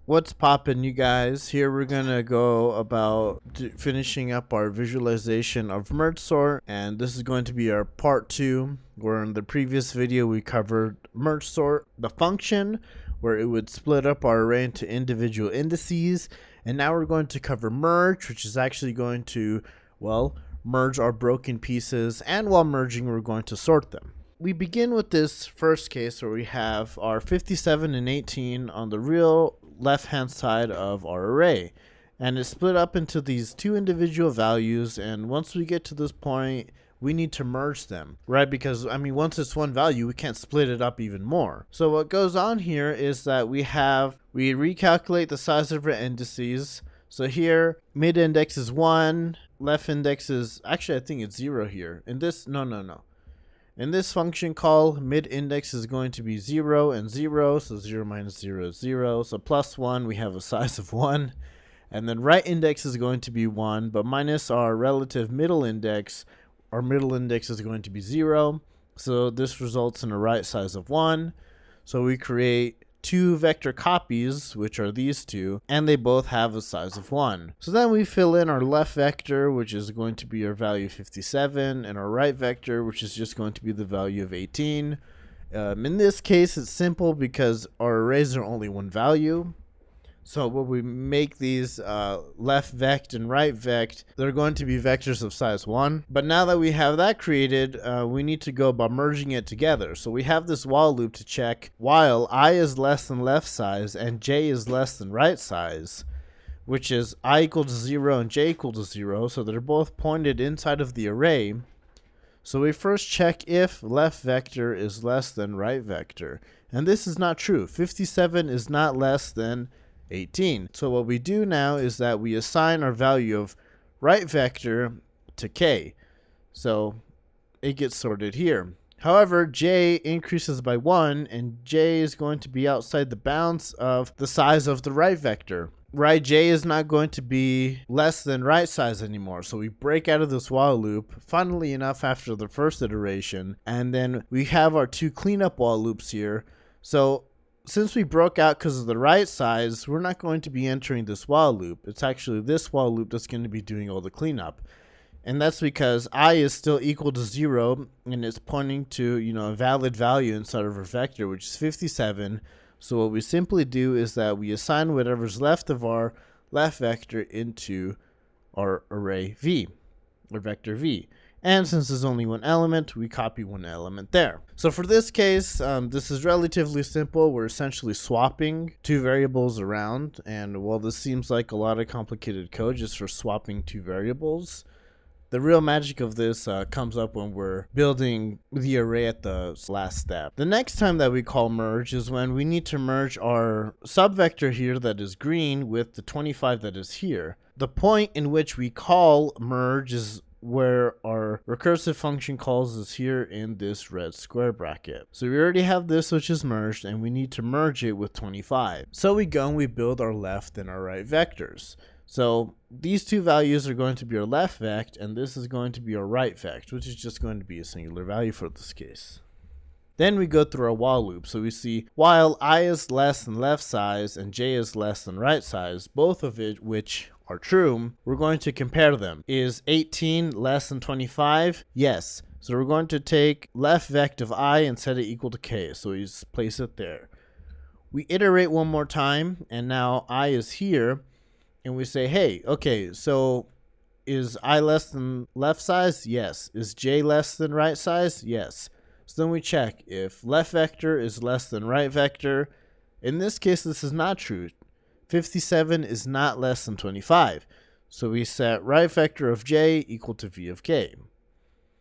What's poppin', you guys? Here we're gonna go about finishing up our visualization of merge sort, and this is going to be our part 2, where in the previous video we covered merge sort, the function, where it would split up our array into individual indices, and now we're going to cover merge, which is actually going to, well, merge our broken pieces, and while merging we're going to sort them. We begin with this first case where we have our 57 and 18 on the real left hand side of our array, and it's split up into these two individual values, and once we get to this point we need to merge them, right? Because once it's one value we can't split it up even more. So what goes on here is that we recalculate the size of our indices. So here mid index is 1, left index is actually I think it's 0 here. In this in this function call, mid index is going to be 0 and 0, so 0 minus 0 is 0. So plus 1, we have a size of 1. And then right index is going to be 1, but minus our relative middle index, our middle index is going to be 0. So this results in a right size of 1. So we create two vector copies, which are these two, and they both have a size of 1. So then we fill in our left vector, which is going to be our value 57, and our right vector, which is just going to be the value of 18. In this case, it's simple because our arrays are only one value. So when we make these left vect and right vect, they're going to be vectors of size 1. But now that we have that created, we need to go about merging it together. So we have this while loop to check while I is less than left size and j is less than right size, which is I equal to 0 and j equal to 0. So they're both pointed inside of the array. So we first check if left vector is less than right vector. And this is not true. 57 is not less than 18. So what we do now is that we assign our value of right vector to k. So it gets sorted here. However, j increases by 1, and j is going to be outside the bounds of the size of the right vector. Right j is not going to be less than right size anymore. So we break out of this while loop, funnily enough, after the first iteration, and then we have our two cleanup while loops here. So since we broke out because of the right size, we're not going to be entering this while loop. It's actually this while loop that's going to be doing all the cleanup. And that's because I is still equal to 0, and it's pointing to, a valid value inside of our vector, which is 57. So what we simply do is that we assign whatever's left of our left vector into our array V, or vector V. And since there's only one element, we copy one element there. So for this case, this is relatively simple. We're essentially swapping two variables around. And while this seems like a lot of complicated code just for swapping two variables, the real magic of this comes up when we're building the array at the last step. The next time that we call merge is when we need to merge our subvector here that is green with the 25 that is here. The point in which we call merge is where our recursive function calls is here in this red square bracket. So we already have this, which is merged, and we need to merge it with 25. So we go and we build our left and our right vectors. So these two values are going to be our left vect, and this is going to be our right vect, which is just going to be a singular value for this case. Then we go through our while loop. So we see while I is less than left size and j is less than right size, both of which are true, we're going to compare them. Is 18 less than 25? Yes. So we're going to take left vect of I and set it equal to k. So we just place it there. We iterate one more time, and now I is here, and we say, hey, okay, so is I less than left size? Yes. Is j less than right size? Yes. So then we check if left vector is less than right vector. In this case, this is not true. 57 is not less than 25. So we set right vector of j equal to v of k.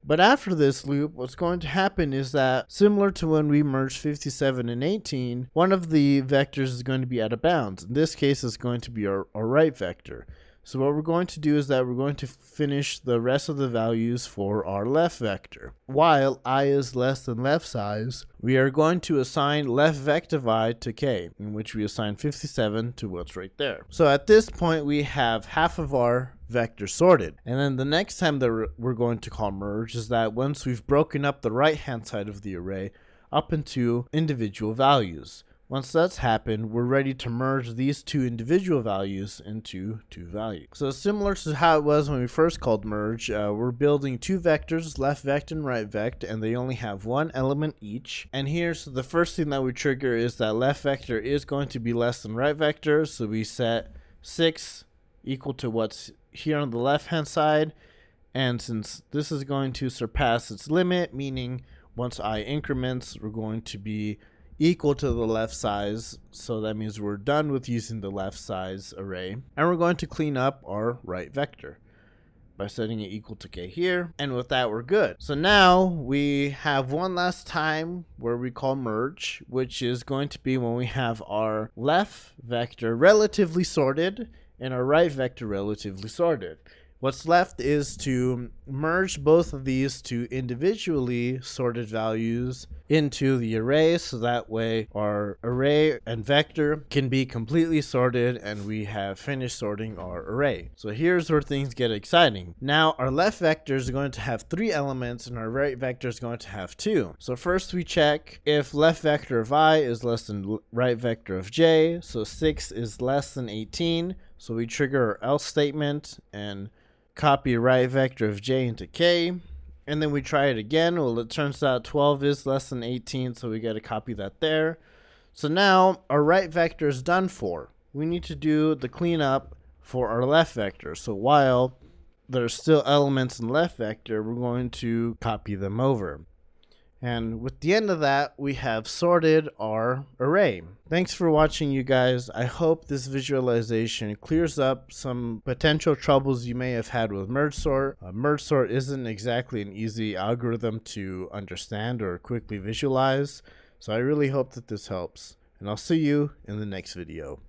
But after this loop, what's going to happen is that, similar to when we merged 57 and 18, one of the vectors is going to be out of bounds. In this case, it's going to be our right vector. So what we're going to do is that we're going to finish the rest of the values for our left vector. While I is less than left size, we are going to assign left vect of I to k, in which we assign 57 to what's right there. So at this point, we have half of our vector sorted. And then the next time that we're going to call merge is that once we've broken up the right hand side of the array up into individual values. Once that's happened, we're ready to merge these two individual values into two values. So similar to how it was when we first called merge, we're building two vectors, left vect and right vect, and they only have one element each. And here, so the first thing that we trigger is that left vector is going to be less than right vector. So we set 6 equal to what's here on the left hand side. And since this is going to surpass its limit, meaning once I increments, we're going to be equal to the left size, so that means we're done with using the left size array, and we're going to clean up our right vector by setting it equal to k here, and with that we're good. So now we have one last time where we call merge, which is going to be when we have our left vector relatively sorted and our right vector relatively sorted. What's left is to merge both of these two individually sorted values into the array, so that way our array and vector can be completely sorted and we have finished sorting our array. So here's where things get exciting. Now our left vector is going to have 3 elements and our right vector is going to have 2. So first we check if left vector of I is less than right vector of j, so 6 is less than 18, so we trigger our else statement and copy right vector of j into k, and then we try it again. Well, it turns out 12 is less than 18, so we got to copy that there. So now our right vector is done for. We need to do the cleanup for our left vector. So while there's still elements in left vector, we're going to copy them over. And with the end of that, we have sorted our array. Thanks for watching, you guys. I hope this visualization clears up some potential troubles you may have had with merge sort. Merge sort isn't exactly an easy algorithm to understand or quickly visualize, so I really hope that this helps. And I'll see you in the next video.